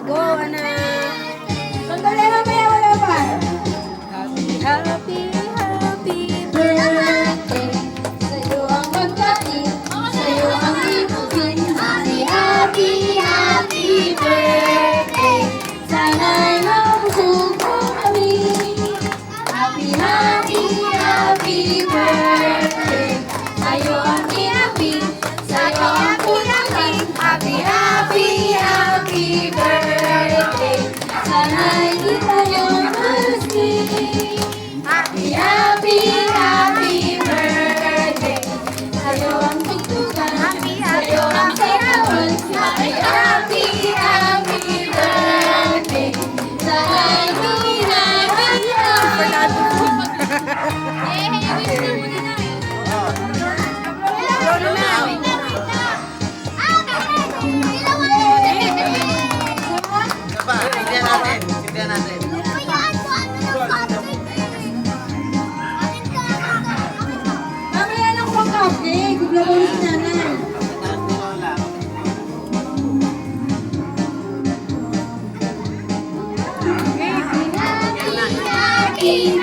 Go, anak. Sandali na ba yan? Wala pa. Happy, happy birthday. Sa'yo ang magkain, sa'yo ang ibugin. Happy, happy, happy birthday. Sana'y mabusog mo kami. Happy, happy, happy birthday. Sa'yo ang inapin, sa'yo ang punakin. Happy, happy, happy birthday. Sana'y di tayo malasing. Happy, happy, happy birthday. Sa'yo ang tugtugan, sa'yo ang sayawan. Happy, happy, happy birthday. Sana'y di na Sindihan natin. mamaya lang po ang cupcake. Guglawin si nanay. Happy, happy